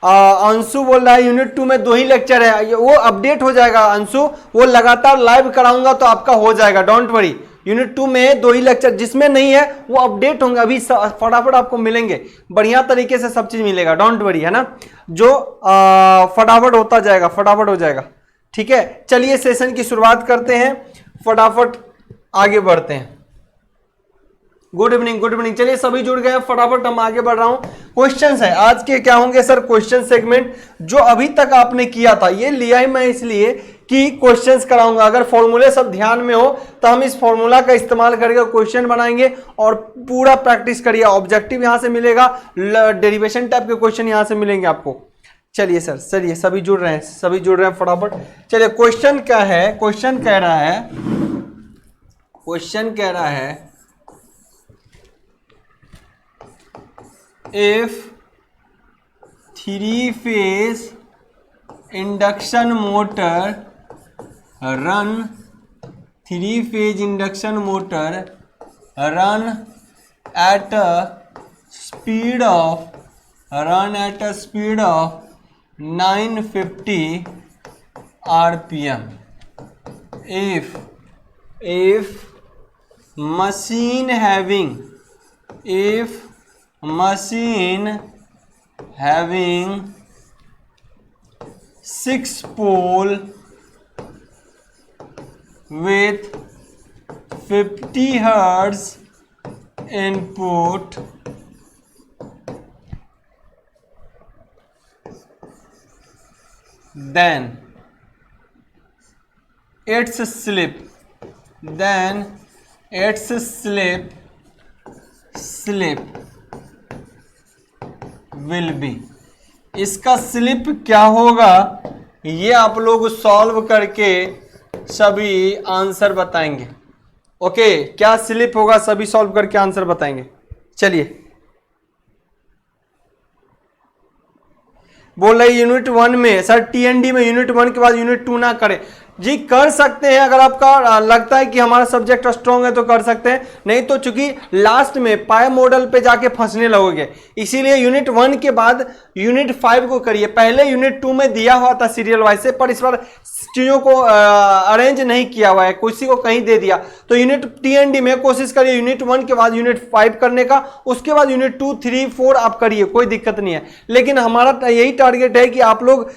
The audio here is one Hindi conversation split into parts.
अंशु बोल रहा है यूनिट 2 में 2 ही लेक्चर है, वो अपडेट हो जाएगा अंशु, वो लगातार लाइव कराऊंगा तो आपका हो जाएगा, डोंट वरी। यूनिट 2 में 2 ही लेक्चर, जिसमें नहीं है वो अपडेट होंगे, अभी फटाफट आपको मिलेंगे, बढ़िया तरीके से सब चीज मिलेगा, डोंट वरी, है ना, जो फटाफट होता जाएगा, फटाफट हो जाएगा, ठीक है। चलिए सेशन की शुरुआत करते हैं, फटाफट आगे बढ़ते हैं। Good evening, good evening. चलिए सभी जुड़ गए हैं, फटाफट हम आगे बढ़ रहा हूं। क्वेश्चंस है आज के, क्या होंगे सर, क्वेश्चन सेगमेंट जो अभी तक आपने किया था, ये लिया ही मैं इसलिए कि क्वेश्चंस कराऊंगा। अगर फॉर्मूले सब ध्यान में हो तो हम इस फॉर्मूला का इस्तेमाल करके क्वेश्चन बनाएंगे और पूरा प्रैक्टिस करिए। ऑब्जेक्टिव यहां से मिलेगा, डेरिवेशन टाइप के क्वेश्चन यहां से मिलेंगे आपको। चलिए सर, चलिए सभी जुड़ रहे हैं, सभी जुड़ रहे हैं फटाफट। चलिए क्वेश्चन क्या है, क्वेश्चन कह रहा है, क्वेश्चन कह रहा है if 3-phase induction motor run 3-phase induction motor run at a speed of 950 rpm if machine having 6 pole with 50 hertz input then its slip will be. इसका स्लिप क्या होगा ये आप लोग सॉल्व करके सभी आंसर बताएंगे। ओके, क्या स्लिप होगा सभी सॉल्व करके आंसर बताएंगे। चलिए, बोल रहे यूनिट 1 में सर टीएनडी में यूनिट 1 के बाद यूनिट 2 ना करें। जी कर सकते हैं, अगर आपका लगता है कि हमारा सब्जेक्ट स्ट्रांग है तो कर सकते हैं, नहीं तो चूंकि लास्ट में पाई मॉडल पे जाके फंसने लगोगे, इसीलिए यूनिट 1 के बाद यूनिट 5 को करिए। पहले यूनिट 2 में दिया हुआ था सीरियल वाइज से, पर इस बार चीजों को अरेंज नहीं किया हुआ है, किसी को कहीं दे दिया। तो यूनिट टीएनडी में कोशिश करिए यूनिट 1 के बाद यूनिट 5 करने का, उसके बाद यूनिट 2, 3, 4 आप करिए, कोई दिक्कत नहीं है। लेकिन हमारा यही टारगेट है कि आप लोग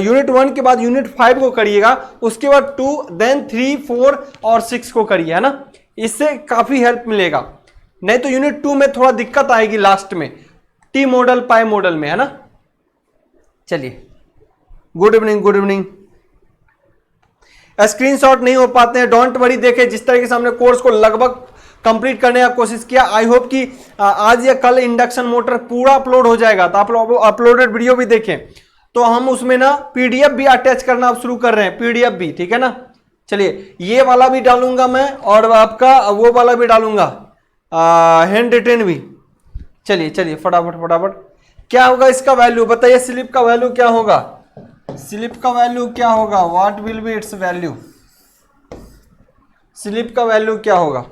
यूनिट 1 के बाद यूनिट 5 को करिएगा, उसके बाद 2, देन 3, 4 और 6 को करिए, है ना, इससे काफी हेल्प मिलेगा। नहीं तो यूनिट 2 में थोड़ा दिक्कत आएगी लास्ट में, टी मॉडल पाई मॉडल में, है ना। चलिए, good evening, good evening. Screenshot नहीं हो पाते हैं, डोंट वरी, देखें जिस तरीके से हमने कोर्स को लगभग कंप्लीट करने का कोशिश किया। आई होप कि आज या कल इंडक्शन मोटर पूरा अपलोड हो जाएगा, तो आप लोग अपलोडेड वीडियो भी देखें। तो हम उसमें ना पीडीएफ भी अटैच करना अब शुरू कर रहे हैं, पीडीएफ भी, ठीक है ना। चलिए, ये वाला भी डालूंगा मैं और आपका वो वाला भी डालूंगा, हैंड रिटेन भी। चलिए चलिए फटाफट फटाफट, क्या होगा इसका वैल्यू बताइए, स्लिप का वैल्यू क्या होगा, स्लिप का वैल्यू क्या होगा, what will be it's value, slip का वैल्यू क्या होगा।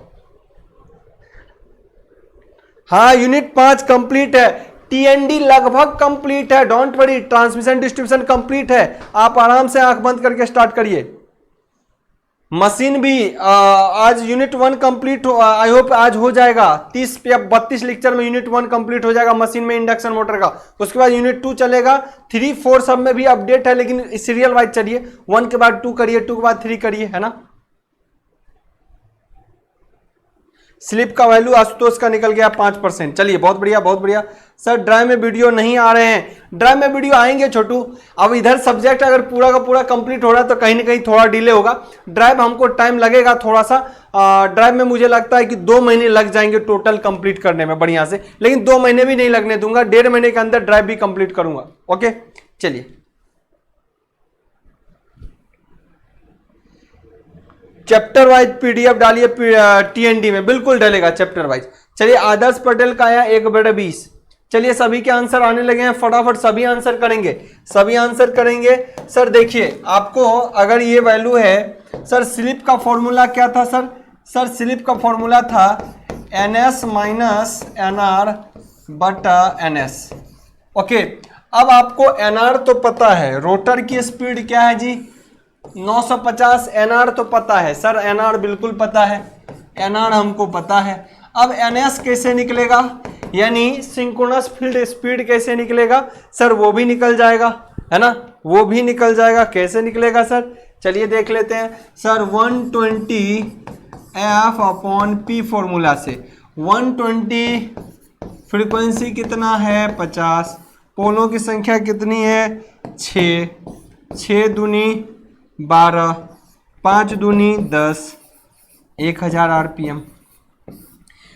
हाँ, यूनिट 5 कंप्लीट है, टीएनडी लगभग कंप्लीट है, don't worry, transmission distribution complete है, आप आराम से आंख बंद करके स्टार्ट करिए। मशीन भी आज यूनिट 1 कंप्लीट हो, आई होप आज हो जाएगा, 30 या 32 लेक्चर में यूनिट 1 कंप्लीट हो जाएगा मशीन में इंडक्शन मोटर का। उसके बाद यूनिट 2 चलेगा, 3, 4 सब में भी अपडेट है, लेकिन सीरियल वाइज चलिए, 1 के बाद 2 करिए, 2 के बाद 3 करिए, है ना। स्लिप का वैल्यू आशुतोष का निकल गया 5%। चलिए, बहुत बढ़िया, बहुत बढ़िया। सर ड्राइव में वीडियो नहीं आ रहे हैं, ड्राइव में वीडियो आएंगे छोटू। अब इधर सब्जेक्ट अगर पूरा का पूरा कंप्लीट हो रहा है तो कहीं ना कहीं थोड़ा डिले होगा, ड्राइव हमको टाइम लगेगा थोड़ा सा। ड्राइव में मुझे लगता है कि 2 महीने लग जाएंगे टोटल कंप्लीट करने में बढ़िया से, लेकिन 2 महीने भी नहीं लगने दूंगा, 1.5 महीने के अंदर ड्राइव भी कंप्लीट करूंगा। ओके, चलिए चैप्टर वाइज पीडीएफ डालिए टीएनडी में, बिल्कुल डलेगा चैप्टर वाइज। चलिए, आदर्श पटेल का आया 1/20। चलिए, सभी के आंसर आने लगे हैं, फटाफट सभी आंसर करेंगे, सभी आंसर करेंगे। सर देखिए, आपको अगर ये वैल्यू है, सर स्लिप का फॉर्मूला क्या था सर, सर स्लिप का फॉर्मूला था NS - NR/NS। ओके, अब आपको एनआर तो पता है, रोटर की स्पीड क्या है जी 950, एनआर तो पता है सर, एनआर बिल्कुल पता है, एनआर हमको पता है। अब एनएस कैसे निकलेगा, यानी सिंक्रोनस फील्ड स्पीड कैसे निकलेगा सर, वो भी निकल जाएगा, है ना, वो भी निकल जाएगा। कैसे निकलेगा सर, चलिए देख लेते हैं sir. 120 F upon P formula से 120 फ्रीक्वेंसी कितना है 50, पोलों की संख्या कितनी है 6, 6 दूनी 12, 5 दूनी 10, 1000 आरपीएम।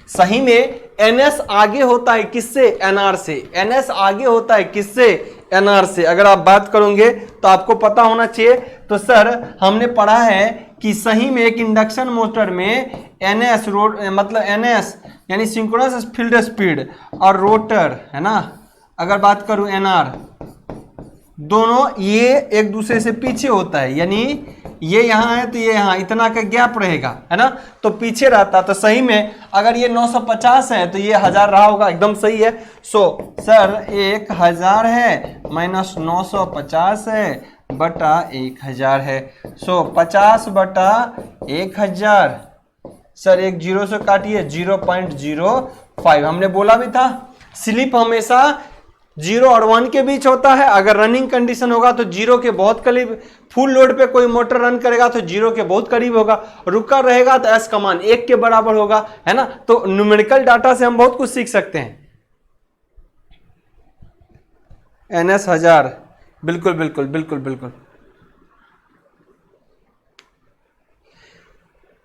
सही में एनएस आगे होता है किससे, एनआर से, एनएस आगे होता है किससे, एनआर से। अगर आप बात करोगे तो आपको पता होना चाहिए। तो सर हमने पढ़ा है कि सही में एक इंडक्शन मोटर में एनएस मतलब एनएस यानी सिंक्रोनस फील्ड स्पीड और रोटर, है ना, अगर बात करूं एनआर, दोनों ये एक दूसरे से पीछे होता है, यानी ये यहाँ है तो ये यहाँ, इतना का गैप रहेगा, है ना, तो पीछे रहता। तो सही में अगर ये 950 है तो ये 1000 रहा होगा, एकदम सही है। सो सर 1000 है माइनस 950 है बटा 1000 है। सो 50 बटा 1000, सर एक जीरो से काटिए 0.05। हमने बोला भी था स्लिप हमेशा 0 और 1 के बीच होता है। अगर रनिंग कंडीशन होगा तो 0 के बहुत करीब, फुल लोड पे कोई मोटर रन करेगा तो 0 के बहुत करीब होगा, रुका रहेगा तो एस का मान 1 के बराबर होगा, है ना। तो न्यूमेरिकल डाटा से हम बहुत कुछ सीख सकते हैं। एनएस 1000, बिल्कुल बिल्कुल बिल्कुल बिल्कुल।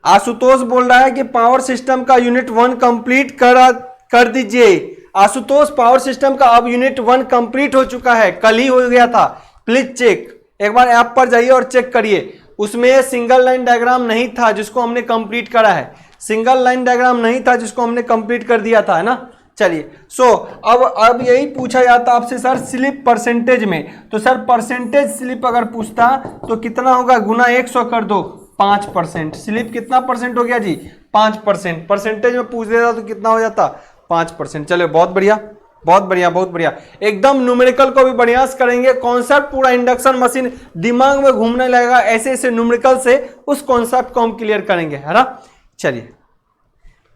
आशुतोष बोल रहा है कि पावर सिस्टम का यूनिट 1 कंप्लीट कर दीजिए। आशुतोष पावर सिस्टम का अब यूनिट 1 कंप्लीट हो चुका है, कल ही हो गया था। प्लीज चेक, एक बार ऐप पर जाइए और चेक करिए। उसमें सिंगल लाइन डायग्राम नहीं था जिसको हमने कंप्लीट करा है, सिंगल लाइन डायग्राम नहीं था जिसको हमने कंप्लीट कर दिया था, है ना। चलिए सो अब यही पूछा जाता आपसे सर स्लिप परसेंटेज में, तो सर परसेंटेज स्लिप अगर पूछता तो कितना होगा, गुना 100 कर दो 5%। स्लिप कितना परसेंट हो गया जी 5%। परसेंटेज में पूछ देता तो कितना हो जाता 5%। चलो बहुत बढ़िया बहुत बढ़िया बहुत बढ़िया, एकदम न्यूमेरिकल को भी बढ़िया से करेंगे। कॉन्सेप्ट पूरा इंडक्शन मशीन दिमाग में घूमने लगेगा, ऐसे ऐसे न्यूमेरिकल से उस कॉन्सेप्ट को हम क्लियर करेंगे, है ना। चलिए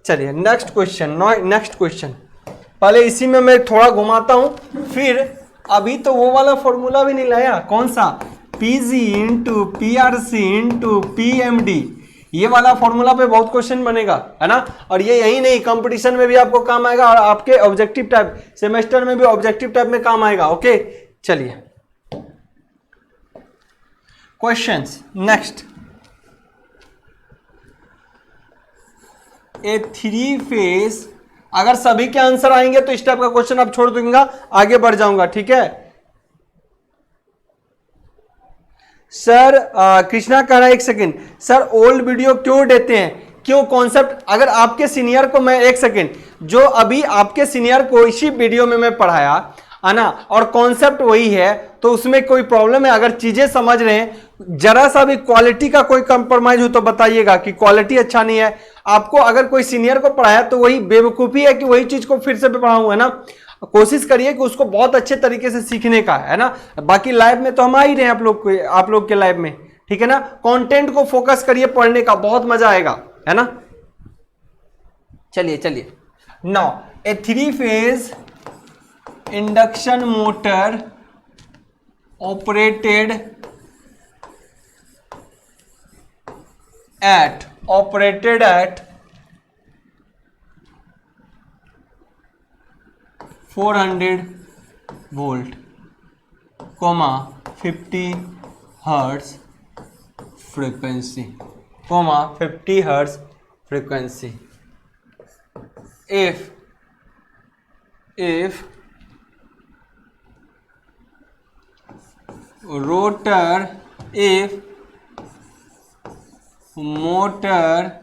चलिए नेक्स्ट क्वेश्चन, नेक्स्ट क्वेश्चन। पहले इसी में मैं थोड़ा घुमाता हूं, फिर अभी तो वो वाला फॉर्मूला भी नहीं लाया, कौन सा, PG into PRC into PMD, ये वाला फॉर्मूला पे बहुत क्वेश्चन बनेगा, है ना। और ये यही नहीं, कंपटीशन में भी आपको काम आएगा और आपके ऑब्जेक्टिव टाइप सेमेस्टर में भी ऑब्जेक्टिव टाइप में काम आएगा। ओके चलिए क्वेश्चंस नेक्स्ट। ए 3 फेज, अगर सभी के आंसर आएंगे तो इस टाइप का क्वेश्चन अब छोड़ दूंगा, आगे बढ़ जाऊंगा, ठीक है। सर कृष्णा कह रहा है, एक सेकंड सर ओल्ड वीडियो क्यों देते हैं, क्यों कॉन्सेप्ट, अगर आपके सीनियर को मैं, एक सेकंड, जो अभी आपके सीनियर को इसी वीडियो में मैं पढ़ाया है ना, और कॉन्सेप्ट वही है, तो उसमें कोई प्रॉब्लम है, अगर चीजें समझ रहे हैं, जरा सा भी क्वालिटी का कोई कंप्रोमाइज हो तो बताइएगा कि क्वालिटी अच्छा नहीं है। आपको अगर कोई सीनियर को पढ़ाया तो वही बेवकूफी है कि वही चीज को फिर से पढ़ाऊं, है ना। कोशिश करिए कि उसको बहुत अच्छे तरीके से सीखने का, है ना। बाकी लाइव में तो हम आ ही रहे हैं आप लोग के लाइव में, ठीक है ना। कंटेंट को फोकस करिए पढ़ने का, बहुत मजा आएगा, है ना। चलिए चलिए now A 3 phase induction motor operated at 400 volt, 50 hertz frequency, 50 hertz frequency. If motor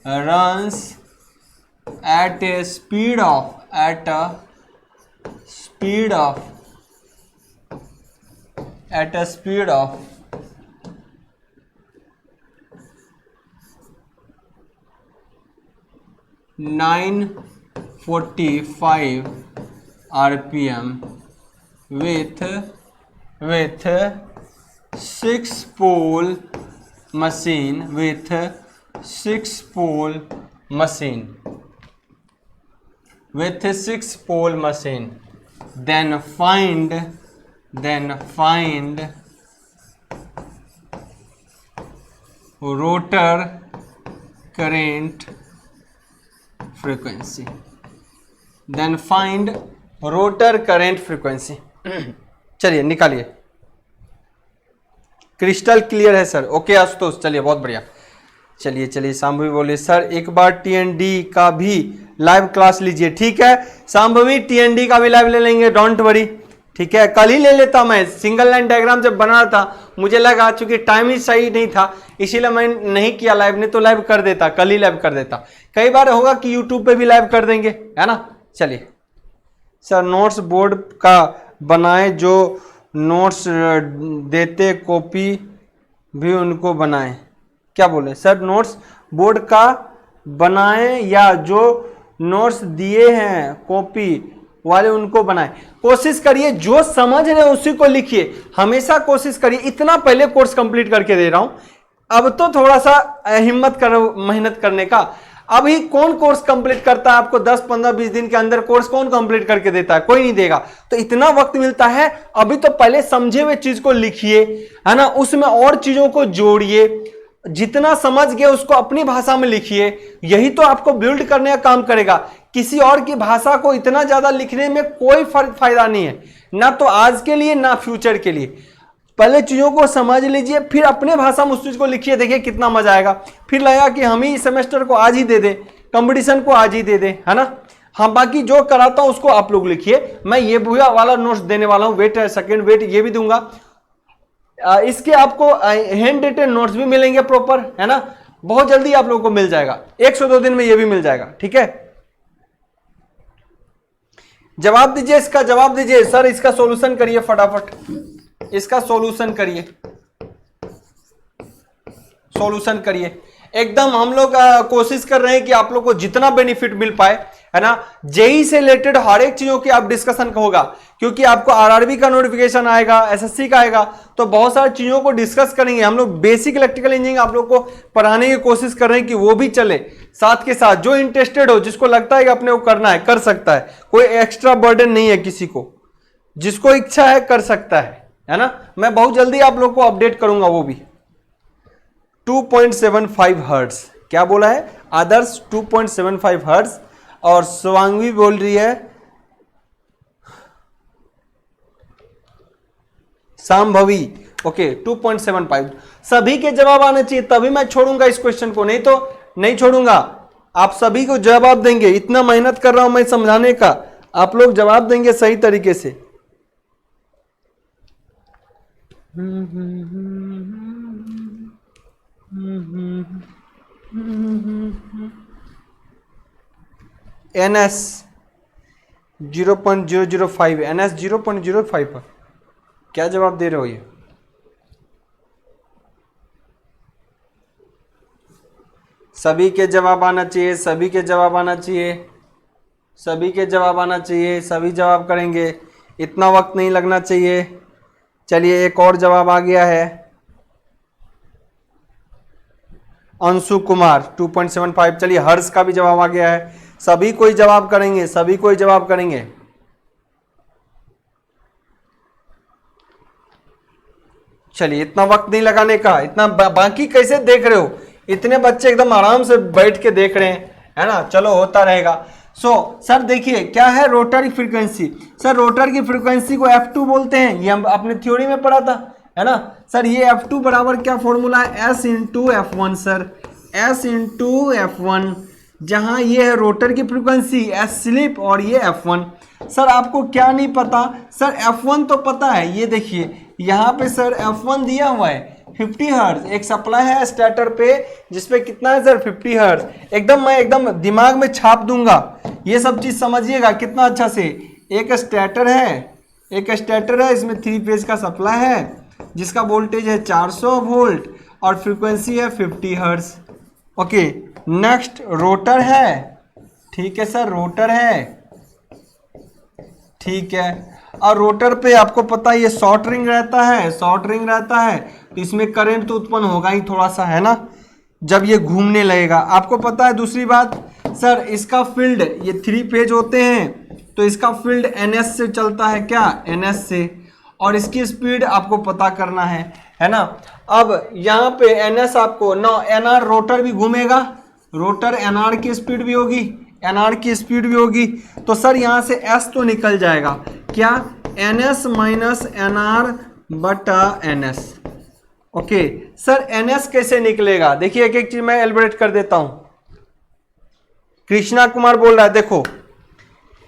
runs at a speed of 945 RPM with 6 pole machine, with 6 pole machine, with 6 pole machine. Then find rotor current frequency. Then find rotor current frequency. चलिए निकालिए, क्रिस्टल क्लियर है सर? ओके आशुतोष, चलिए बहुत बढ़िया। चलिए शाम्भवी बोलिए सर एक बार टीएनडी का भी लाइव क्लास लीजिए। ठीक है शाम्भवी, टीएनडी का भी लाइव ले लेंगे, डोंट वरी। ठीक है, कल ही ले लेता मैं। सिंगल लाइन डायग्राम जब बना रहा था मुझे लगा चूंकि टाइम ही सही नहीं था इसीलिए मैं नहीं किया लाइव, नहीं तो लाइव कर देता, कल ही लाइव कर देता। कई बार होगा कि यूट्यूब पे भी लाइव कर देंगे, है ना। चलिए सर नोट्स बोर्ड का बनाए, जो नोट्स देते कॉपी भी उनको बनाए। क्या बोले सर? नोट्स बोर्ड का बनाए या जो नोट्स दिए हैं कॉपी वाले उनको बनाए। कोशिश करिए जो समझ रहे उसी को लिखिए, हमेशा कोशिश करिए। इतना पहले कोर्स कंप्लीट करके दे रहा हूं, अब तो थोड़ा सा हिम्मत करो मेहनत करने का। अभी कौन कोर्स कंप्लीट करता है? आपको 10, 15, 20 दिन के अंदर कोर्स कौन कंप्लीट करके देता है? कोई नहीं देगा। तो इतना वक्त मिलता है, अभी तो पहले समझे हुए चीज को लिखिए, है ना, उसमें और चीजों को जोड़िए, जितना समझ गए उसको अपनी भाषा में लिखिए। यही तो आपको बिल्ड करने का काम करेगा। किसी और की भाषा को इतना ज्यादा लिखने में कोई फायदा नहीं है, ना तो आज के लिए ना फ्यूचर के लिए। पहले चीजों को समझ लीजिए, फिर अपने भाषा में उस चीज को लिखिए, देखिए कितना मजा आएगा। फिर लगेगा कि हम ही सेमेस्टर को आज ही दे दें, कंपटीशन को आज ही दे दें, है ना। हाँ, बाकी जो कराता हूं उसको आप लोग लिखिए। मैं ये भूया वाला नोट्स देने वाला हूं, वेट सेकंड वेट ये भी दूंगा। इसके आपको हैंड रिटन नोट्स भी मिलेंगे प्रॉपर, है ना। बहुत जल्दी आप लोगों को मिल जाएगा, 1 से 2 दिन में ये भी मिल जाएगा। ठीक है, जवाब दीजिए, इसका जवाब दीजिए सर, इसका सॉल्यूशन करिए फटाफट, इसका सॉल्यूशन करिए, सॉल्यूशन करिए। एकदम हम लोग कोशिश कर रहे हैं कि आप लोग को जितना बेनिफिट मिल पाए, है ना। जेई से रिलेटेड हर एक चीजों की आप डिस्कशन होगा, क्योंकि आपको आरआरबी का नोटिफिकेशन आएगा, एसएससी का आएगा, तो बहुत सारी चीजों को डिस्कस करेंगे हम लोग। बेसिक इलेक्ट्रिकल इंजीनियरिंग आप लोग को पढ़ाने की कोशिश कर रहे हैं कि वो भी चले साथ के साथ। जो इंटरेस्टेड हो, जिसको लगता है कि अपने को करना है, कर सकता है, कोई एक्स्ट्रा बर्डन नहीं है किसी को, जिसको इच्छा है कर सकता है ना। मैं बहुत जल्दी आप लोग को अपडेट करूंगा वो भी। 2.75 हर्ट्ज, क्या बोला है आदर्श? 2.75 हर्ट्ज। और स्वांगवी बोल रही है सांभवी, ओके 2.75। सभी के जवाब आने चाहिए, तभी मैं छोड़ूंगा इस क्वेश्चन को, नहीं तो नहीं छोड़ूंगा। आप सभी को जवाब देंगे, इतना मेहनत कर रहा हूं मैं समझाने का, आप लोग जवाब देंगे सही तरीके से। NS 0.005, NS 0.05 क्या जवाब दे रहे हो? ये सभी के जवाब आना चाहिए, सभी के जवाब आना चाहिए, सभी के जवाब आना चाहिए, सभी जवाब करेंगे, इतना वक्त नहीं लगना चाहिए। चलिए एक और जवाब आ गया है, अंशु कुमार 2.75। चलिए हर्ष का भी जवाब आ गया है, सभी कोई जवाब करेंगे, सभी कोई जवाब करेंगे। चलिए इतना वक्त नहीं लगाने का, इतना बाकी कैसे देख रहे हो? इतने बच्चे एकदम आराम से बैठ के देख रहे हैं, है ना। चलो होता रहेगा। सर देखिए क्या है रोटर की फ्रीक्वेंसी। सर रोटर की फ्रीक्वेंसी को F2 बोलते हैं, ये हम अपने थ्योरी में पढ़ा था, है ना। सर ये F2 बराबर क्या फॉर्मूला है? S into F1 sir, S into F1, जहां ये है रोटर की फ्रीक्वेंसी, S स्लिप, और ये F1। सर आपको क्या नहीं पता? सर F1 तो पता है, ये देखिए यहाँ पे सर F1 दिया हुआ है 50 हर्ट्ज। एक सप्लाई है स्टार्टर पे जिसपे कितना है सर 50 हर्ट्ज। मैं एकदम दिमाग में छाप दूंगा, ये सब चीज समझिएगा कितना अच्छा से। एक स्टार्टर है, इसमें 3 फेज का सप्लाई है जिसका वोल्टेज है 400 वोल्ट और फ्रीक्वेंसी है 50 हर्ट्ज। ओके, नेक्स्ट रोटर है, ठीक है सर, रोटर है, ठीक है। और रोटर पे आपको पता है ये शॉर्ट रिंग रहता है, शॉर्ट रिंग रहता है, तो इसमें करंट तो उत्पन्न होगा ही थोड़ा सा, है ना, जब ये घूमने लगेगा। आपको पता है दूसरी बात सर, इसका फील्ड, ये 3 फेज होते हैं तो इसका फील्ड NS से चलता है, क्या NS से, और इसकी स्पीड आपको पता करना है ना। अब यहाँ पे NS आपको NR रोटर भी घूमेगा, रोटर NR की स्पीड भी होगी, NR की स्पीड भी होगी, तो सर यहाँ से S तो निकल जाएगा, क्या, NS माइनस NR बटा NS। ओके सर, NS कैसे निकलेगा, देखिए एक एक चीज मैं एलिब्रेट कर देता हूं। कृष्णा कुमार बोल रहा है, देखो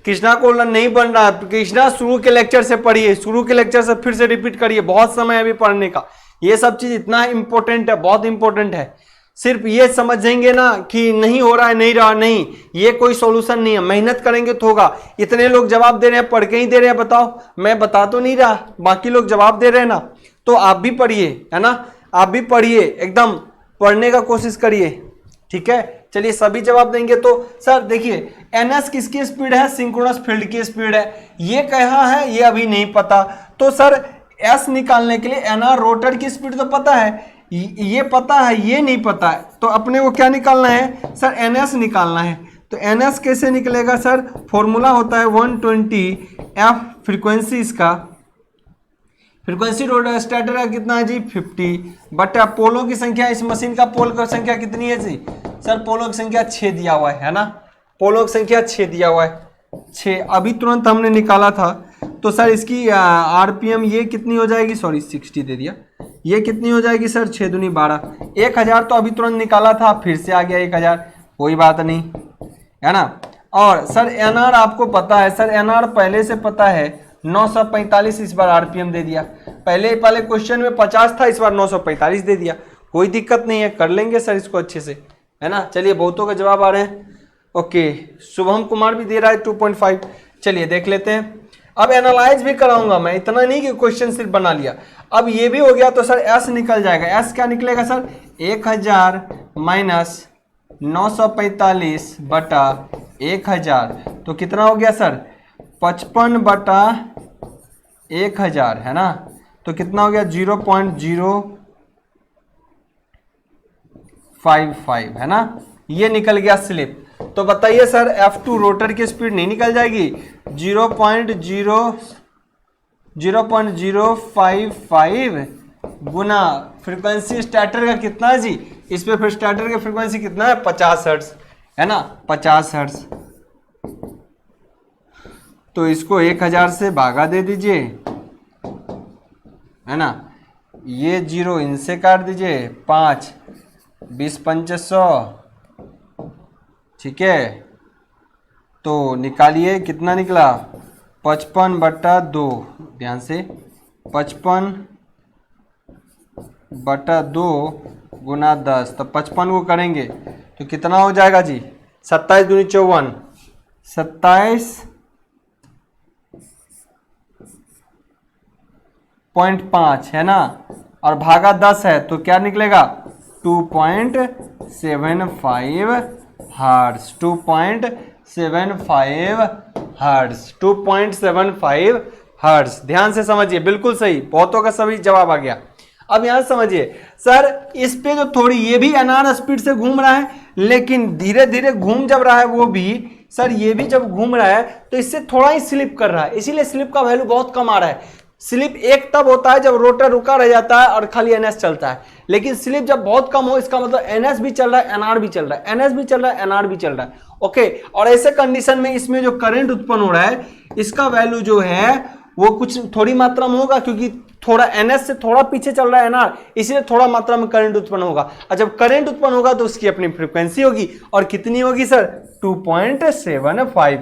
कृष्णा को नहीं बन रहा है, कृष्णा शुरू के लेक्चर से पढ़िए, शुरू के लेक्चर से फिर से रिपीट करिए, बहुत समय है अभी पढ़ने का। ये सब चीज इतना इंपॉर्टेंट है, बहुत इंपॉर्टेंट है। सिर्फ ये समझेंगे ना कि नहीं हो रहा है, नहीं रहा, नहीं, ये कोई सॉल्यूशन नहीं है। मेहनत करेंगे तो होगा। इतने लोग जवाब दे रहे हैं, पढ़ के ही दे रहे हैं, बताओ, मैं बता तो नहीं रहा, बाकी लोग जवाब दे रहे हैं ना, तो आप भी पढ़िए, है ना, आप भी पढ़िए, एकदम पढ़ने का कोशिश करिए, ठीक है। चलिए सभी जवाब देंगे। तो सर देखिए, NS किसकी स्पीड है, सिंक्रोनस फील्ड की स्पीड है, ये कहाँ है ये अभी नहीं पता। तो सर S निकालने के लिए NR रोटर की स्पीड तो पता है, ये पता है, ये नहीं पता है, तो अपने को क्या निकालना है सर, NS निकालना है। तो NS कैसे निकलेगा सर, फॉर्मूला होता है 120F फ्रीक्वेंसी, इसका फ्रीक्वेंसी रोटर स्टार्टर का कितना है जी 50, बट पोलों की संख्या, इस मशीन का पोल की संख्या कितनी है जी सर, पोलों की संख्या 6 दिया हुआ है ना, पोलों की संख्या 6 दिया हुआ है, 6 अभी तुरंत हमने निकाला था। तो सर इसकी RPM ये कितनी हो जाएगी, सॉरी 60 दे दिया, ये कितनी हो जाएगी सर, 6 दूनी 12, 1000 तो अभी तुरंत निकाला था, फिर से आ गया 1000, कोई बात नहीं, है ना। और सर NR आपको पता है, सर NR पहले से पता है 945, इस बार RPM दे दिया, पहले वाले क्वेश्चन में 50 था, इस बार 945 दे दिया, कोई दिक्कत नहीं है, कर लेंगे सर इसको अच्छे से, है ना। चलिए बहुतों का जवाब आ रहे हैं। ओके, शुभम कुमार भी दे रहा है 2.5। चलिए देख लेते हैं। अब एनालाइज भी कराऊंगा मैं, इतना नहीं कि क्वेश्चन सिर्फ बना लिया। अब ये भी हो गया तो सर S निकल जाएगा। S क्या निकलेगा सर, 1000 माइनस 945 बटा 1000, तो कितना हो गया सर, 55 बटा 1000, है ना, तो कितना हो गया 0.055, है ना, ये निकल गया स्लिप। तो बताइए सर F2 रोटर की स्पीड नहीं निकल जाएगी, 0.055 गुना फ्रीक्वेंसी स्टार्टर का कितना है जी, इस पे फिर स्टार्टर की फ्रीक्वेंसी कितना है 50 हर्ट्ज, है ना, 50 हर्ट्ज। तो इसको 1000 से भागा दे दीजिए, है ना, ये 0 इनसे काट दीजिए, 5 20 500, ठीक है। तो निकालिए कितना निकला, 55 बटा 2, ध्यान से 55 बटा 2 गुना 10, तो 55 को करेंगे तो कितना हो जाएगा जी, 27 दूनी 54, 27.5, है ना, और भागा 10 है तो क्या निकलेगा 2.75 हर्ट्ज, 2.75 हर्ट्ज, 2.75 हर्ट्ज। ध्यान से समझिए, बिल्कुल सही, बहुतों का सभी जवाब आ गया। अब यहां समझिए सर, इस पे जो थोड़ी ये भी NR स्पीड से घूम रहा है, लेकिन धीरे धीरे घूम जब रहा है वो भी सर, ये भी जब घूम रहा है तो इससे थोड़ा ही स्लिप कर रहा है, इसीलिए स्लिप का वैल्यू बहुत कम आ रहा है। स्लिप एक तब होता है जब रोटर रुका रह जाता है और खाली NS चलता है, लेकिन स्लिप जब बहुत कम हो, इसका मतलब NS भी चल रहा है, NR भी चल रहा है, NS भी चल रहा है, NR भी चल रहा है। ओके, और ऐसे कंडीशन में इसमें जो करंट उत्पन्न हो रहा है, इसका वैल्यू जो है वो कुछ थोड़ी मात्रा में होगा, क्योंकि थोड़ा NS से थोड़ा पीछे चल रहा है NR, इसलिए थोड़ा मात्रा में करंट उत्पन्न होगा। और जब करंट उत्पन्न होगा तो उसकी अपनी फ्रीक्वेंसी होगी, और कितनी होगी सर, 2.75।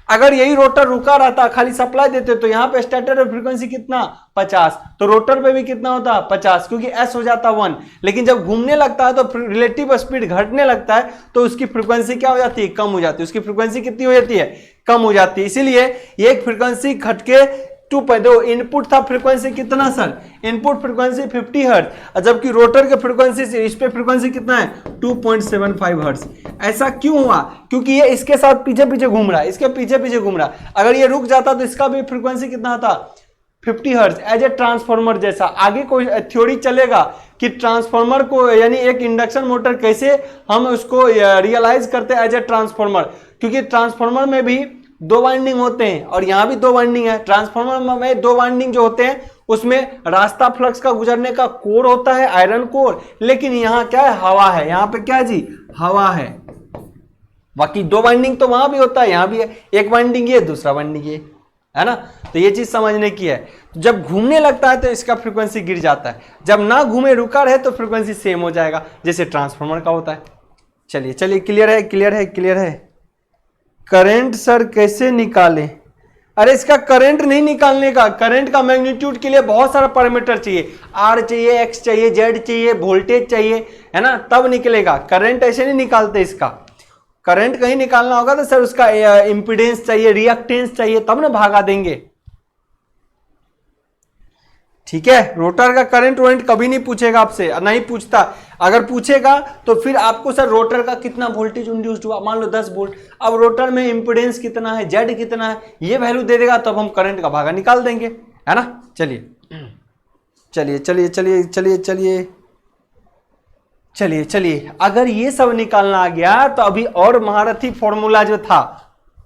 अगर यही रोटर रुका रहता, खाली सप्लाई देते, तो यहाँ पे स्टार्टर फ्रीक्वेंसी कितना 50, तो रोटर पे भी कितना होता 50, क्योंकि S हो जाता 1। लेकिन जब घूमने लगता है तो रिलेटिव स्पीड घटने लगता है, तो उसकी फ्रीक्वेंसी क्या हो जाती है, कम हो जाती है, उसकी फ्रीक्वेंसी कितनी हो जाती है, कम हो जाती है। इसीलिए एक फ्रीक्वेंसी घट के देखो इनपुट था फ्रीक्वेंसी कितना सर, इनपुट फ्रीक्वेंसी 50 हर्ट्ज, जबकि रोटर के फ्रीक्वेंसी से इस पे फ्रीक्वेंसी कितना है 2.75 हर्ट्ज। ऐसा क्यों हुआ? क्योंकि ये इसके साथ पीछे पीछे घूम रहा है, इसके पीछे पीछे घूम रहा है। अगर ये रुक जाता तो इसका भी फ्रीक्वेंसी कितना था 50 हर्ट्ज, एज ए ट्रांसफार्मर जैसा। आगे कोई थ्योरी चलेगा कि ट्रांसफार्मर को यानी एक इंडक्शन मोटर कैसे हम उसको रियलाइज करते हैं एज ए ट्रांसफार्मर, क्योंकि ट्रांसफार्मर में भी दो वाइंडिंग होते हैं और यहां भी दो वाइंडिंग है। ट्रांसफार्मर में दो वाइंडिंग जो होते हैं उसमें रास्ता फ्लक्स का गुजरने का कोर होता है, आयरन कोर, लेकिन यहां क्या है, हवा है। यहां पे क्या है जी, हवा है। बाकी दो वाइंडिंग तो वहां भी होता है, यहां भी है, एक वाइंडिंग ये दूसरा वाइंडिंग ये है ना। तो ये चीज समझने की है। जब घूमने लगता है तो इसका फ्रीक्वेंसी गिर जाता है, जब ना घूमे रुका रहे तो फ्रीक्वेंसी सेम हो जाएगा, जैसे ट्रांसफार्मर का होता है। चलिए चलिए, क्लियर है, क्लियर है, क्लियर है। करंट सर कैसे निकालें? अरे इसका करंट नहीं निकालने का, करंट का मैग्नीट्यूड के लिए बहुत सारा पैरामीटर चाहिए, आर चाहिए, एक्स चाहिए, जेड चाहिए, वोल्टेज चाहिए, है ना, तब निकलेगा। करंट ऐसे नहीं निकालते इसका। करंट कहीं निकालना होगा तो सर उसका इंपीडेंस चाहिए, रिएक्टेंस चाहिए, तब ना भागा देंगे। ठीक है, रोटर का करंट वोल्ट कभी नहीं पूछेगा आपसे, नहीं पूछता। अगर पूछेगा तो फिर आपको सर रोटर का कितना वोल्टेज इंड्यूस्ड हुआ, मान लो 10 वोल्ट, अब रोटर में इंपीडेंस कितना है, जेड कितना है, ये वैल्यू दे देगा, तब हम करंट का भागा निकाल देंगे, है ना। चलिए चलिए चलिए चलिए चलिए चलिए चलिए चलिए, अगर ये सब निकालना आ गया तो अभी और महारथी फॉर्मूला जो था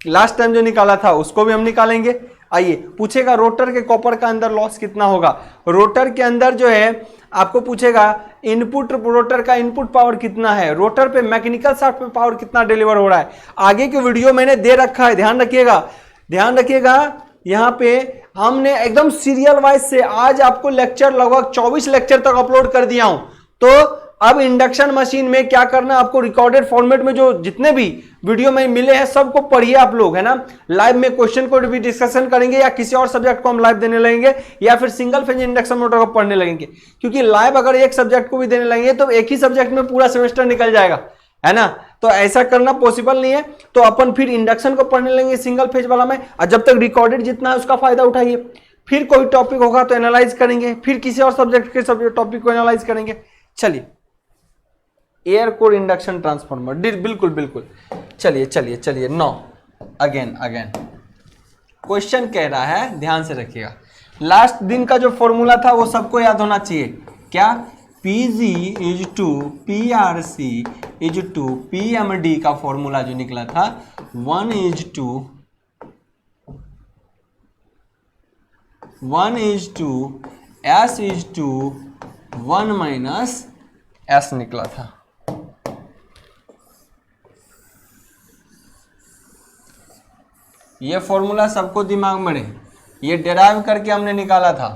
लास्ट टाइम जो निकाला था उसको भी हम निकालेंगे। आइए, पूछेगा रोटर के कॉपर का अंदर लॉस कितना होगा। रोटर के अंदर जो है आपको पूछेगा इनपुट, रोटर का इनपुट पावर कितना है, रोटर पे मैकेनिकल शाफ्ट पे पावर कितना डिलीवर हो रहा है। आगे के वीडियो मैंने दे रखा है, ध्यान रखिएगा, ध्यान रखिएगा। यहाँ पे हमने एकदम सीरियल वाइज से आज आपको लेक्चर लगभग 24 लेक्चर तक अपलोड कर दिया हूं। तो अब इंडक्शन मशीन में क्या करना, आपको रिकॉर्डेड फॉर्मेट में जो जितने भी वीडियो में मिले हैं सबको पढ़िए आप लोग, है ना। लाइव में क्वेश्चन को भी डिस्कशन करेंगे, या किसी और सब्जेक्ट को हम लाइव देने लगेंगे, या फिर सिंगल फेज इंडक्शन मोटर को पढ़ने लगेंगे। क्योंकि लाइव अगर एक सब्जेक्ट को भी देने लगेंगे तो एक ही सब्जेक्ट में पूरा सेमेस्टर निकल जाएगा, है ना। तो ऐसा करना पॉसिबल नहीं है। तो अपन फिर इंडक्शन को पढ़ने लगेंगे सिंगल फेज वाला में, और जब तक रिकॉर्डेड जितना है उसका फायदा उठाइए। फिर कोई टॉपिक होगा तो एनालाइज करेंगे, फिर किसी और सब्जेक्ट के टॉपिक को एनालाइज करेंगे। चलिए, एयर कोर इंडक्शन ट्रांसफार्मर, बिल्कुल बिल्कुल। चलिए चलिए चलिए, 9 अगेन क्वेश्चन कह रहा है, ध्यान से रखिएगा। लास्ट दिन का जो फॉर्मूला था वो सबको याद होना चाहिए। क्या? PG is to PRC is to PMD का फॉर्मूला जो निकला था 1 is to S is to 1 minus S निकला था। ये फॉर्मूला सबको दिमाग में रहे, ये डेराइव करके हमने निकाला था,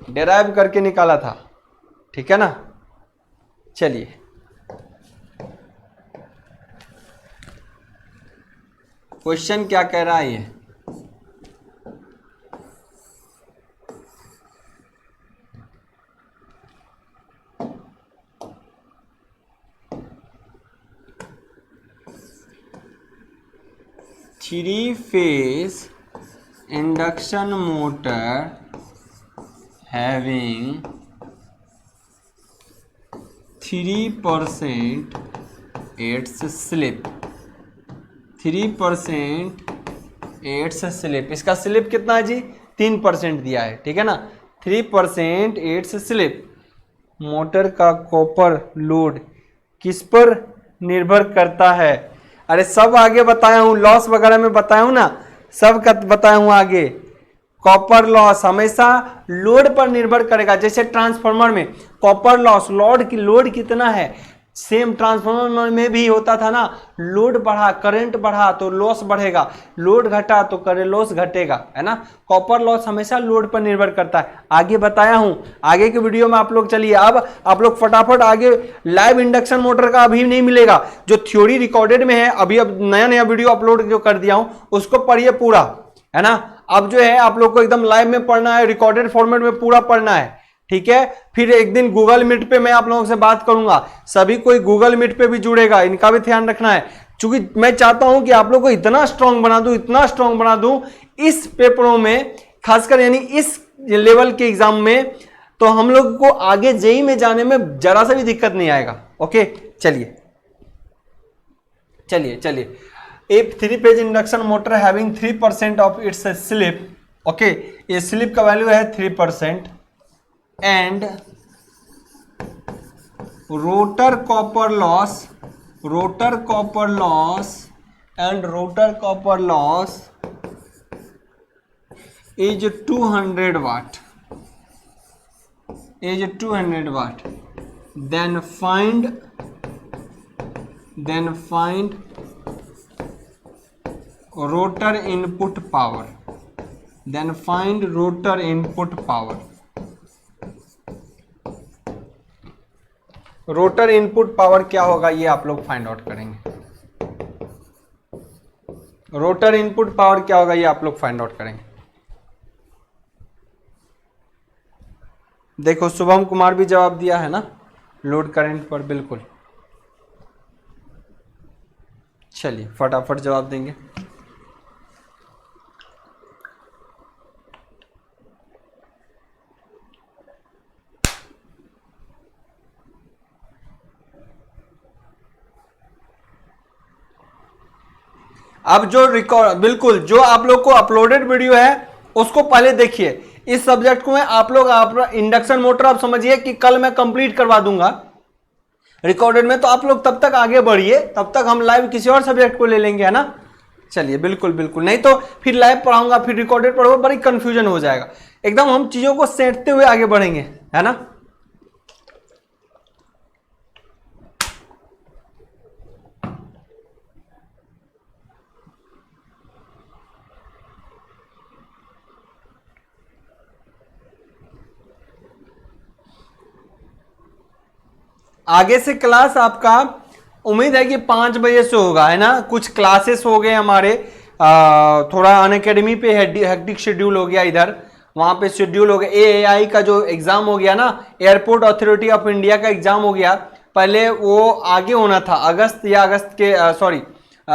डेराइव करके निकाला था, ठीक है ना। चलिए, क्वेश्चन क्या कह रहा है ये, three phase induction motor having 3% एट्स स्लिप, 3% एट्स स्लिप। इसका स्लिप कितना है जी? 3% दिया है, ठीक है ना। 3% एट्स स्लिप। मोटर का कॉपर लोड किस पर निर्भर करता है? अरे सब आगे बताया हूं, लॉस वगैरह में बताया हूं ना, सब का बताया हूं आगे। कॉपर लॉस हमेशा लोड पर निर्भर करेगा। जैसे ट्रांसफार्मर में कॉपर लॉस, लोड कितना है, सेम ट्रांसफार्मर में भी होता था ना, लोड बढ़ा करंट बढ़ा तो लॉस बढ़ेगा, लोड घटा तो करंट लॉस घटेगा, है ना। कॉपर लॉस हमेशा लोड पर निर्भर करता है, आगे बताया हूं। आगे के वीडियो में आप लोग चलिए, अब आप लोग फटाफट आगे लाइव इंडक्शन मोटर का अभी नहीं मिलेगा, जो थ्योरी रिकॉर्डेड में है, अभी अब नया वीडियो अपलोड जो कर दिया हूं उसको पढ़िए पूरा, है ना। अब जो है आप लोग को एकदम लाइव में पढ़ना है, रिकॉर्डेड फॉर्मेट में पूरा पढ़ना है, ठीक है। फिर एक दिन गूगल मीट पे मैं आप लोगों से बात करूंगा, सभी कोई गूगल मीट पे भी जुड़ेगा, इनका भी ध्यान रखना है। क्योंकि मैं चाहता हूं कि आप लोग को इतना स्ट्रांग बना दूं, इतना स्ट्रांग बना दूं, इस पेपरों में खासकर यानी इस लेवल के एग्जाम में, तो हम लोग को आगे जेई में जाने में जरा सा भी दिक्कत नहीं आएगा। ओके, चलिए चलिए चलिए। ए 3 phase induction motor having 3% of its slip, okay, ये स्लिप का वैल्यू है 3%, and rotor copper loss is 200 watt, then find rotor input power, rotor input power क्या होगा ये आप लोग फाइंड आउट करेंगे। रोटर इनपुट पावर क्या होगा ये आप लोग फाइंड आउट करेंगे। देखो शुभम कुमार भी जवाब दिया है ना, लोड करंट पर, बिल्कुल। चलिए फटाफट जवाब देंगे। अब जो रिकॉर्ड, बिल्कुल जो आप लोग को अपलोडेड वीडियो है उसको पहले देखिए। इस सब्जेक्ट को मैं आप लोग इंडक्शन मोटर आप समझिए कि कल मैं कंप्लीट करवा दूंगा रिकॉर्डेड में, तो आप लोग तब तक आगे बढ़िए, तब तक हम लाइव किसी और सब्जेक्ट को ले लेंगे, है ना। चलिए बिल्कुल बिल्कुल, नहीं तो फिर लाइव पढ़ाऊंगा फिर रिकॉर्डेड पढ़ाऊंगा, बड़ी कंफ्यूजन हो जाएगा। एकदम हम चीजों को सेंटते हुए आगे बढ़ेंगे, है ना। आगे से क्लास आपका उम्मीद है कि 5 बजे से होगा, है ना। कुछ क्लासेस हो गए हमारे, थोड़ा अनअकैडमी पे हेक्टिक शेड्यूल हो गया, इधर वहां पे शेड्यूल हो गया। एएआई का जो एग्जाम हो गया ना, एयरपोर्ट अथॉरिटी ऑफ इंडिया का एग्जाम हो गया, पहले वो आगे होना था, अगस्त या अगस्त के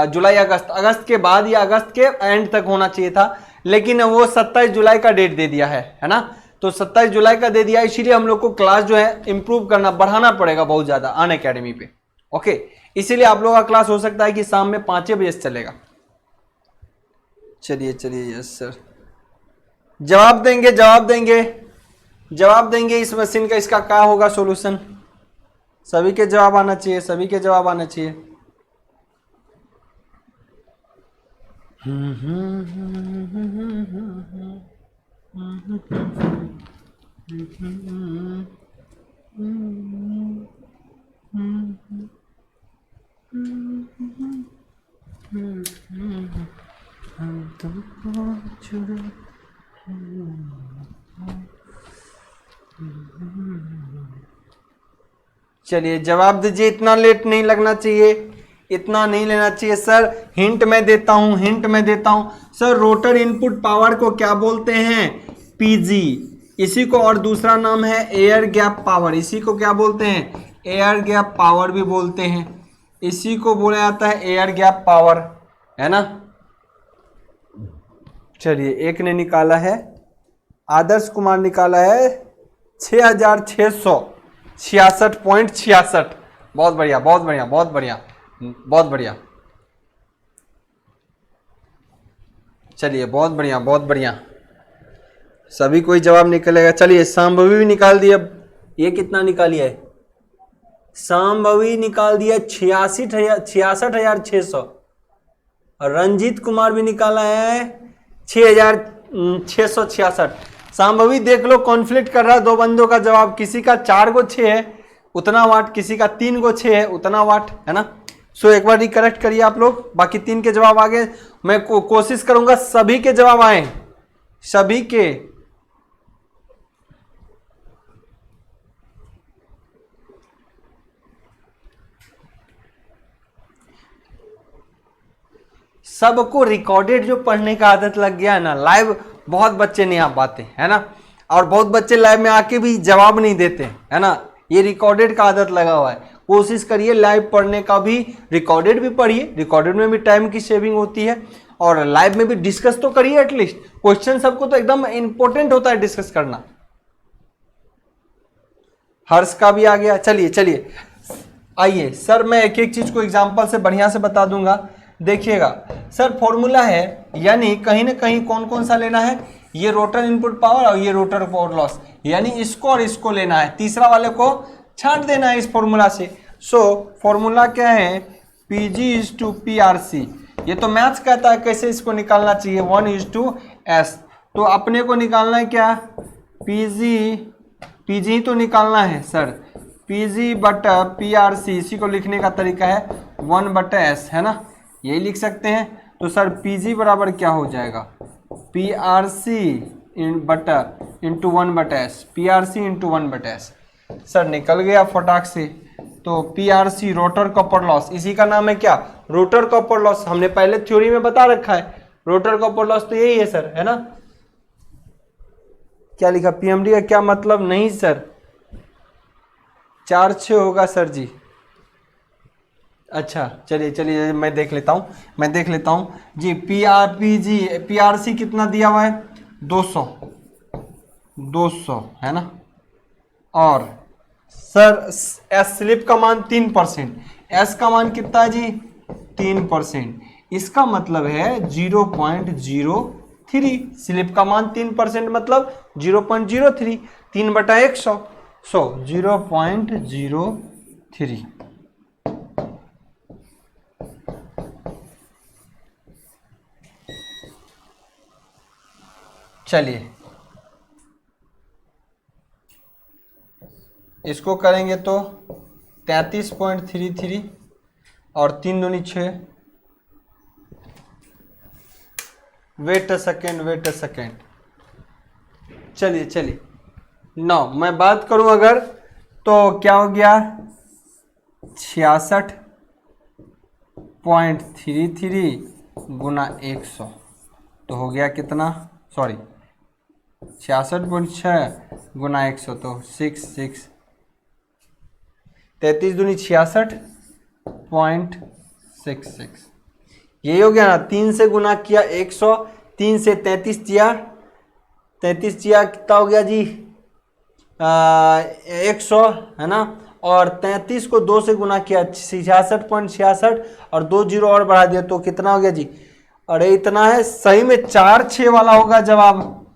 जुलाई अगस्त के बाद या अगस्त के एंड तक होना चाहिए था, लेकिन वो 27 जुलाई का डेट दे दिया है ना। तो 27 जुलाई का दे दिया, इसीलिए हम लोग को क्लास जो है इंप्रूव करना, बढ़ाना पड़ेगा बहुत ज्यादा अनअकैडमी पे। ओके, इसीलिए आप लोगों का क्लास हो सकता है कि शाम में 5 बजे से चलेगा। चलिए चलिए, यस सर, जवाब देंगे इस मशीन का, इसका क्या होगा सॉल्यूशन। सभी के जवाब आना चाहिए, सभी के जवाब आना चाहिए। चलिए जवाब दीजिए, इतना लेट नहीं लगना चाहिए, इतना नहीं लेना चाहिए सर। हिंट मैं देता हूं सर। रोटर इनपुट पावर को क्या बोलते हैं, पीजी। इसी को और दूसरा नाम है एयर गैप पावर, इसी को क्या बोलते हैं, एयर गैप पावर भी बोलते हैं, इसी को बोला जाता है एयर गैप पावर, है ना। चलिए, एक ने निकाला है, आदर्श कुमार निकाला है 6666.66। बहुत बढ़िया बहुत बढ़िया बहुत बढ़िया बहुत बढ़िया। चलिए बहुत बढ़िया बहुत बढ़िया, सभी कोई जवाब निकलेगा। चलिए सांभवी भी निकाल दिया, ये कितना निकालिए है, सांभवी निकाल दिया 66,600। रंजीत कुमार भी निकाला है 6,666। सांभवी देख लो, कॉन्फ्लिक्ट कर रहा है दो बंदों का जवाब, किसी का 4 को 6 है उतना वाट, किसी का 3 को 6 है उतना वाट, है ना। सो एक बार रिकरेक्ट करिए आप लोग, बाकी 3 के जवाब आ गए। मैं कोशिश करूंगा सभी के जवाब आए, सभी के। सबको रिकॉर्डेड जो पढ़ने का आदत लग गया है ना, लाइव बहुत बच्चे नहीं आ पाते, है ना, और बहुत बच्चे लाइव में आके भी जवाब नहीं देते, है ना। ये रिकॉर्डेड का आदत लगा हुआ है। कोशिश करिए लाइव पढ़ने का भी, रिकॉर्डेड भी पढ़िए, रिकॉर्डेड में भी टाइम की सेविंग होती है और लाइव में भी डिस्कस तो करिए एटलीस्ट। क्वेश्चन सबको तो एकदम इंपॉर्टेंट होता है डिस्कस करना। हर्ष का भी आ गया। चलिए चलिए आइए सर, मैं एक एक चीज को एग्जांपल से बढ़िया से बता दूंगा। देखिएगा सर, फॉर्मूला है, यानी कहीं ना कहीं कौन कौन सा लेना है, ये रोटर इनपुट पावर और ये रोटर पावर लॉस, यानी इसको और इसको लेना है, तीसरा वाले को छांट देना है इस फॉर्मूला से। सो फॉर्मूला क्या है, PG/PRC। ये तो मैथ्स कहता है कैसे इसको निकालना चाहिए, 1:S। तो अपने को निकालना है क्या, PG ही तो निकालना है सर, PG/PRC। इसी को लिखने का तरीका है 1/S, है ना, यही लिख सकते हैं। तो सर PG बराबर क्या हो जाएगा, PRC into 1/S, PRC into 1/S। Sir निकल गया फटाक से। तो PRC रोटर कॉपर लॉस, इसी का नाम है क्या, रोटर कॉपर लॉस। हमने पहले थ्योरी में बता रखा है, रोटर कॉपर लॉस तो यही है सर, है ना। क्या लिखा, PMD का क्या मतलब, नहीं सर 4/6 होगा सर जी। अच्छा चलिए चलिए मैं देख लेता हूँ जी। PRC कितना दिया हुआ है, 200 है ना। और सर एस स्लिप का मान 3%, एस का मान कितना है जी 3%, इसका मतलब है 0.03। स्लिप का मान 3% मतलब 0.03, 3/100, सो 0.03। चलिए इसको करेंगे तो 33.33 और 3 दूनी 6। Wait a second. चलिए नौ मैं बात करूं अगर, तो क्या हो गया 66.33 गुना 100, तो हो गया कितना, सॉरी 66.6 गुना 100, तो 66, 33 दूनी 66.66, यही हो गया ना। 3 से गुना किया 100, 3 से 33 दिया कितना हो गया जी 100, है ना। और 33 को 2 से गुना किया 66.66 और 2 जीरो और बढ़ा दिया तो कितना हो गया जी, अरे इतना है। सही में 4/6 वाला होगा जवाब,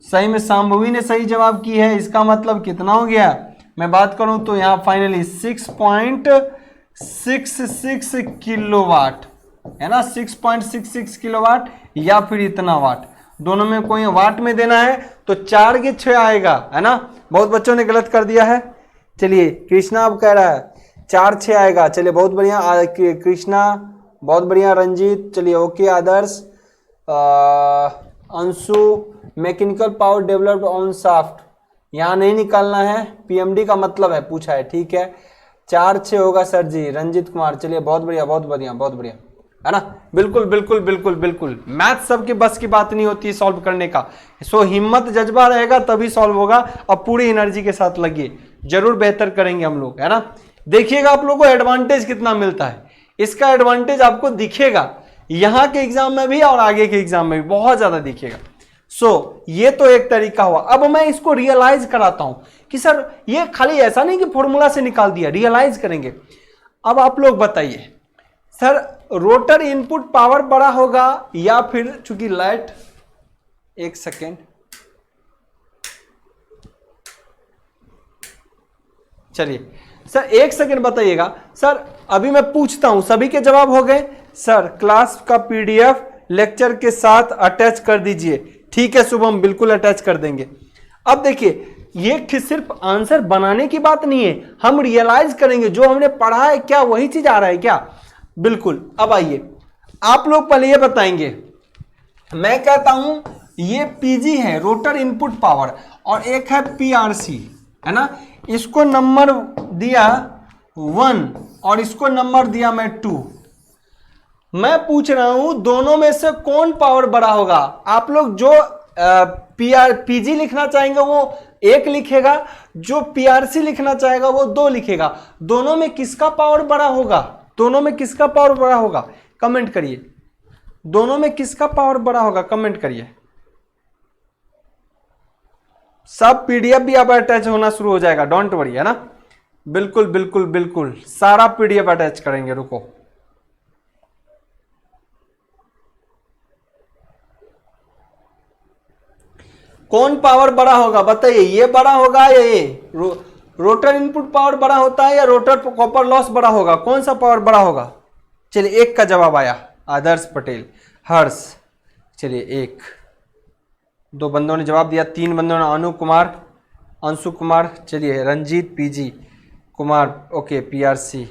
सही में शांभवी ने सही जवाब की है। इसका मतलब कितना हो गया, मैं बात करूं तो यहाँ फाइनली 6.66 किलोवाट, है ना, 6.66 किलोवाट या फिर इतना वाट, दोनों में कोई वाट में देना है तो 4 के 6 आएगा, है ना। बहुत बच्चों ने गलत कर दिया है। चलिए कृष्णा अब कह रहा है 4/6 आएगा। चलिए बहुत बढ़िया कृष्णा, बहुत बढ़िया रंजीत। चलिए okay Adarsh, Anshu, mechanical power developed on shaft, यहाँ नहीं निकालना है, PMD का मतलब है पूछा है, ठीक है। 4/6 होगा सर जी, रंजीत कुमार। चलिए बहुत बढ़िया, है ना। बिल्कुल मैथ सबके बस की बात नहीं होती है सॉल्व करने का। सो हिम्मत जज्बा रहेगा तभी सॉल्व होगा, और पूरी एनर्जी के साथ लगिए, जरूर बेहतर करेंगे हम लोग, है ना। देखिएगा आप लोगों को एडवांटेज कितना मिलता है, इसका एडवांटेज आपको दिखेगा यहाँ के एग्जाम में भी और आगे के एग्जाम में भी बहुत ज्यादा दिखेगा। सो ये तो एक तरीका हुआ। अब मैं इसको रियलाइज कराता हूं कि सर ये खाली ऐसा नहीं कि फॉर्मूला से निकाल दिया, रियलाइज करेंगे। अब आप लोग बताइए सर, रोटर इनपुट पावर बड़ा होगा या फिर, चूंकि लाइट, एक सेकेंड, चलिए सर एक सेकेंड बताइएगा। सर अभी मैं पूछता हूं, सभी के जवाब हो गए। सर क्लास का PDF लेक्चर के साथ अटैच कर दीजिए, ठीक है शुभम, बिल्कुल अटैच कर देंगे। अब देखिए ये सिर्फ आंसर बनाने की बात नहीं है, हम रियलाइज करेंगे जो हमने पढ़ा है क्या वही चीज आ रहा है क्या, बिल्कुल। अब आइए आप लोग पहले ये बताएंगे, मैं कहता हूं ये PG है रोटर इनपुट पावर और एक है PRC, है ना। इसको नंबर दिया 1 और इसको नंबर दिया मैं 2। मैं पूछ रहा हूं दोनों में से कौन पावर बड़ा होगा। आप लोग जो PG लिखना चाहेंगे वो 1 लिखेगा, जो PRC लिखना चाहेगा वो 2 लिखेगा। दोनों में किसका पावर बड़ा होगा, कमेंट करिए। दोनों में किसका पावर बड़ा होगा, कमेंट करिए। सब पीडीएफ भी अब अटैच होना शुरू हो जाएगा, डोंट वरी, है ना। बिल्कुल बिल्कुल बिल्कुल सारा पीडीएफ अटैच करेंगे, रुको। कौन पावर बड़ा होगा बताइए, ये बड़ा होगा या ये रोटर इनपुट पावर बड़ा होता है या रोटर कॉपर लॉस बड़ा होगा, कौन सा पावर बड़ा होगा? चलिए एक का जवाब आया, आदर्श पटेल, हर्ष। चलिए एक, दो बंदों ने जवाब दिया, तीन बंदों ने, अनु कुमार, अंशु कुमार, चलिए Ranjeet, PG Kumar, okay, PRC,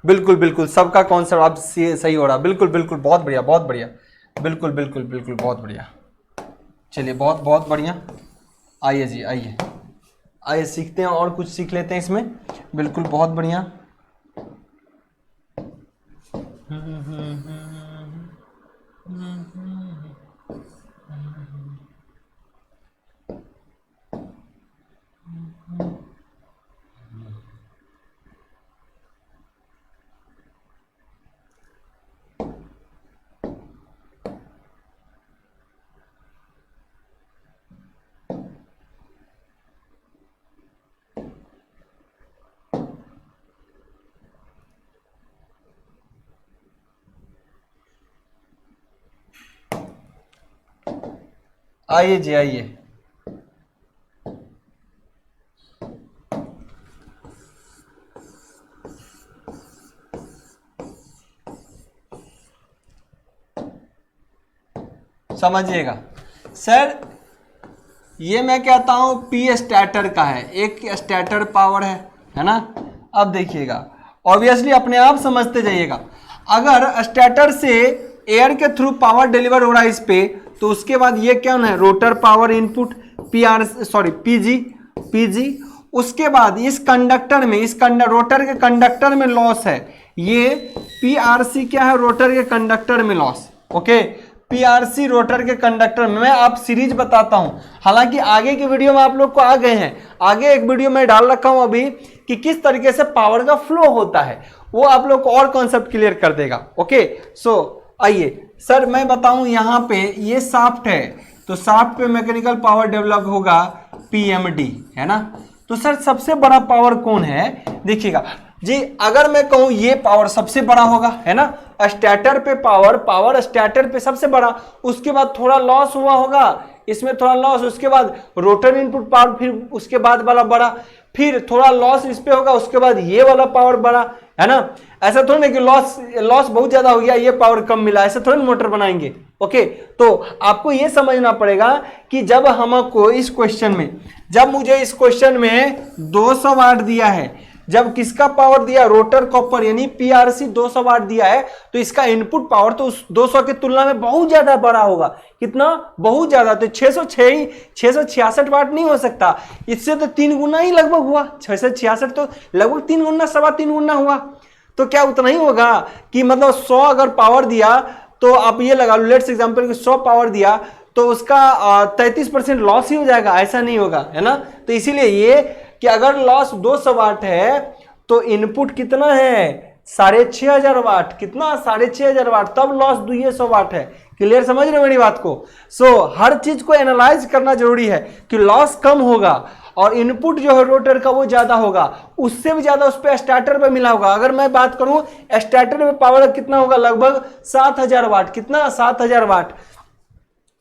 बिल्कुल बिल्कुल सबका कॉन्सेप्ट अब सही हो रहा, बिल्कुल बिल्कुल, बहुत बढ़िया बहुत बढ़िया, बिल्कुल बिल्कुल बिल्कुल बहुत बढ़िया। चलिए बहुत बहुत बढ़िया, आइए जी आइए, आइए सीखते हैं और कुछ सीख लेते हैं इसमें, बिल्कुल बहुत बढ़िया। आइए जी आइए, समझिएगा सर, ये मैं कहता हूं पी स्टैटर का है, एक स्टैटर पावर है ना। अब देखिएगा, ऑब्वियसली अपने आप समझते जाइएगा, अगर स्टैटर से एयर के थ्रू पावर डिलीवर हो रहा है इस पे, तो उसके बाद ये क्या है, रोटर पावर इनपुट पीजी, उसके बाद इस कंडक्टर में, रोटर के कंडक्टर में लॉस है, ये पीआरसी क्या है, रोटर के कंडक्टर में लॉस, ओके, पीआरसी रोटर के कंडक्टर में। मैं आप सीरीज बताता हूं, हालांकि आगे की वीडियो में आप लोग को आ गए हैं, आगे एक वीडियो में डाल रखा हूं अभी कि किस तरीके से पावर का फ्लो होता है, वो आप लोग को और कॉन्सेप्ट क्लियर कर देगा, ओके। सो आइए सर, मैं बताऊं यहां पे ये शाफ्ट है, तो शाफ्ट पे मैकेनिकल पावर डेवलप होगा पीएमडी, है ना। तो सर सबसे बड़ा पावर कौन है, देखिएगा जी, अगर मैं कहूं ये पावर सबसे बड़ा होगा, है ना, स्टैटर पे पावर स्टैटर पे सबसे बड़ा, उसके बाद थोड़ा लॉस हुआ होगा, इसमें थोड़ा लॉस, उसके बाद रोटर इनपुट पावर, फिर उसके बाद वाला बड़ा, फिर थोड़ा लॉस इस पे होगा, उसके बाद ये वाला पावर बड़ा, है ना। ऐसा थोड़ा नहीं कि लॉस बहुत ज्यादा हो गया, ये पावर कम मिला, ऐसा थोड़ा मोटर बनाएंगे, ओके। तो आपको ये समझना पड़ेगा कि जब हमको इस क्वेश्चन में, जब मुझे इस क्वेश्चन में 200 वाट दिया है, जब किसका पावर दिया, रोटर कॉपर यानी पीआरसी 200 वाट दिया है, तो इसका इनपुट पावर तो उस 200 की तुलना में बहुत ज्यादा बड़ा होगा, कितना, बहुत ज्यादा, तो 666 वाट नहीं हो सकता, इससे तो 3 गुना ही लगभग हुआ, 666 तो लगभग 3 गुना, 3.25 गुना हुआ, तो क्या उतना ही होगा कि मतलब 100 अगर पावर दिया, तो आप ये लगा लो लेट्स एग्जांपल कि 100 पावर दिया, तो उसका 33% लॉस ही हो जाएगा, ऐसा नहीं होगा, है ना। तो इसीलिए ये कि अगर लॉस 200 वाट है तो इनपुट कितना है, 6500 वाट, कितना, 6500 वाट, तब लॉस 200 वाट है। क्लियर, समझ रहे हो मेरी बात को। सो हर चीज को एनालाइज करना जरूरी है कि लॉस कम होगा और इनपुट जो है रोटर का वो ज्यादा होगा, उससे भी ज्यादा उस पर स्टार्टर पे मिला होगा। अगर मैं बात करूं स्टार्टर में पावर कितना होगा, लगभग 7000 वाट, कितना, 7000 वाट,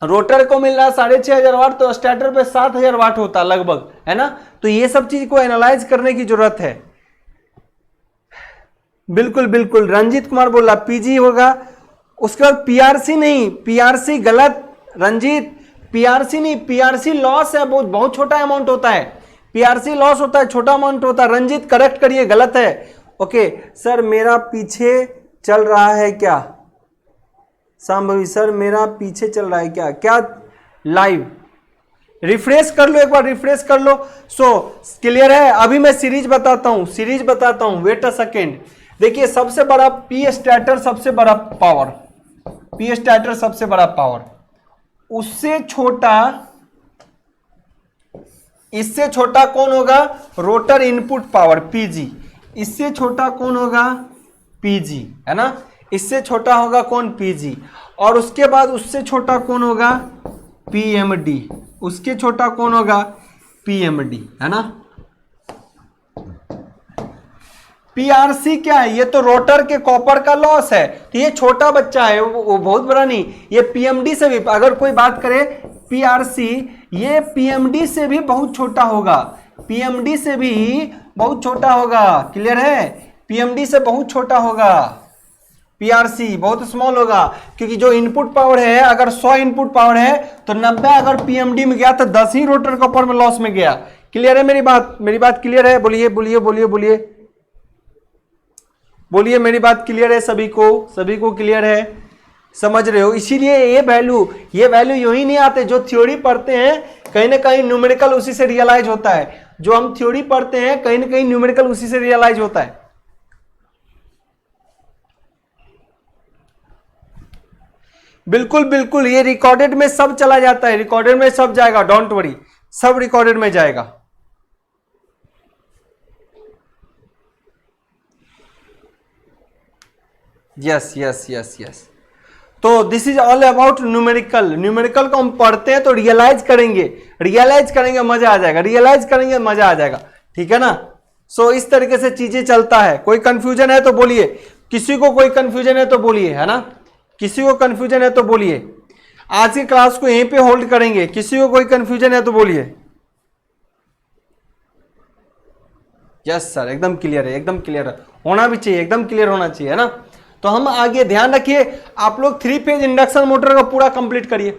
रोटर को मिल रहा है 6500 वाट, तो स्टार्टर पे 7000 वाट होता लगभग, है ना। तो ये सब चीज को एनालाइज करने की जरूरत है। बिल्कुल बिल्कुल, रंजीत कुमार बोल रहा पीजी होगा, उसके बाद पीआरसी नहीं, पीआरसी गलत रंजीत, पीआरसी नहीं, पीआरसी लॉस है, बहुत छोटा अमाउंट होता है, पीआरसी लॉस होता है, छोटा अमाउंट होता है। रंजीत करेक्ट करिए, गलत है, ओके। सर मेरा पीछे चल रहा है क्या, सांभवी सर मेरा पीछे चल रहा है क्या, क्या लाइव, रिफ्रेश कर लो, एक बार रिफ्रेश कर लो। सो क्लियर है, अभी मैं सीरीज बताता हूं, वेट अ सेकेंड। देखिए सबसे बड़ा पी स्टार्टर, सबसे बड़ा पावर, पी स्टार्टर सबसे बड़ा पावर, उससे छोटा, इससे छोटा कौन होगा, रोटर इनपुट पावर पीजी, इससे छोटा कौन होगा, पीजी, है ना। इससे छोटा होगा कौन, पीजी, और उसके बाद उससे छोटा कौन होगा, पीएमडी, उसके छोटा कौन होगा, पीएमडी, है ना। पीआरसी क्या है, ये तो रोटर के कॉपर का लॉस है, तो ये छोटा बच्चा है, वो बहुत बड़ा नहीं। ये पीएमडी से भी, अगर कोई बात करे पीआरसी, ये पीएमडी से भी बहुत छोटा होगा, पीएमडी से भी बहुत छोटा होगा, क्लियर है, पीएमडी से बहुत छोटा होगा, पीआरसी बहुत स्मॉल होगा, क्योंकि जो इनपुट पावर है, अगर 100 इनपुट पावर है तो 90 अगर पीएमडी में गया तो 10 ही रोटर कॉपर में लॉस में गया। क्लियर है मेरी बात, मेरी बात क्लियर है, बोलिए बोलिए बोलिए बोलिए बोलिए, मेरी बात क्लियर है सभी को क्लियर है, समझ रहे हो। इसीलिए ये वैल्यू यूं ही नहीं आते, जो थ्योरी पढ़ते हैं कहीं ना कहीं न्यूमेरिकल उसी से रियलाइज होता है, जो हम थ्योरी पढ़ते हैं कहीं ना कहीं न्यूमेरिकल उसी से रियलाइज होता है। बिल्कुल बिल्कुल, ये रिकॉर्डेड में सब चला जाता है, रिकॉर्डेड में सब जाएगा, डोंट वरी, सब रिकॉर्डेड में जाएगा। यस यस यस यस, तो this is all about numerical को हम पढ़ते हैं तो रियलाइज करेंगे मजा आ जाएगा, रियलाइज करेंगे मजा आ जाएगा, ठीक है ना। सो इस तरीके से चीजें चलता है। कोई कंफ्यूजन है तो बोलिए, किसी को कोई कंफ्यूजन है तो बोलिए, है ना, किसी को कंफ्यूजन है तो बोलिए। आज की क्लास को यहीं पे होल्ड करेंगे, किसी को कोई कंफ्यूजन है तो बोलिए। यस सर, एकदम क्लियर है, एकदम क्लियर है, होना भी चाहिए, एकदम क्लियर होना चाहिए, है ना। तो हम आगे ध्यान रखिए, आप लोग 3 फेज इंडक्शन मोटर को पूरा कंप्लीट करिए,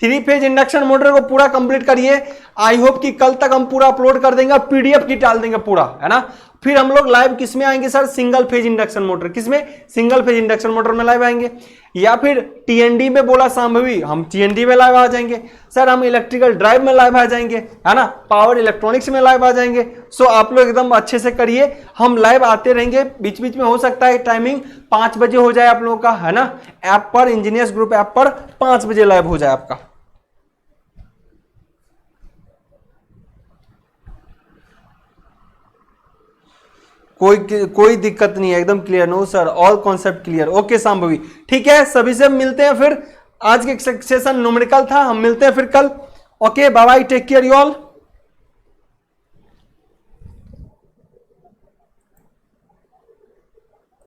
3 फेज इंडक्शन मोटर को पूरा कंप्लीट करिए। आई होप कि कल तक हम पूरा अपलोड कर देंगे, पीडीएफ की डाल देंगे पूरा, है ना। फिर हम लोग लाइव किस में आएंगे sir, single phase induction motor, किसमें, सिंगल फेज इंडक्शन मोटर में लाइव आएंगे, या फिर टीएनडी में बोला सांभवी, हम टीएनडी में लाइव आ जाएंगे सर, हम इलेक्ट्रिकल ड्राइव में लाइव आ जाएंगे, है ना, पावर इलेक्ट्रॉनिक्स में लाइव आ जाएंगे। सो आप लोग एकदम अच्छे से करिए, हम लाइव आते रहेंगे, बीच बीच में हो सकता है टाइमिंग 5 बजे हो जाए आप लोगों का, है ना, ऐप पर, इंजीनियर्स ग्रुप ऐप पर 5 बजे लाइव हो जाए आपका। कोई दिक्कत नहीं है, एकदम clear, no sir, all concept clear, okay Sambhavi, ठीक है, सभी से मिलते हैं फिर। आज के सेशन न्यूमेरिकल था, हम मिलते हैं फिर कल, okay, bye bye, take care you all.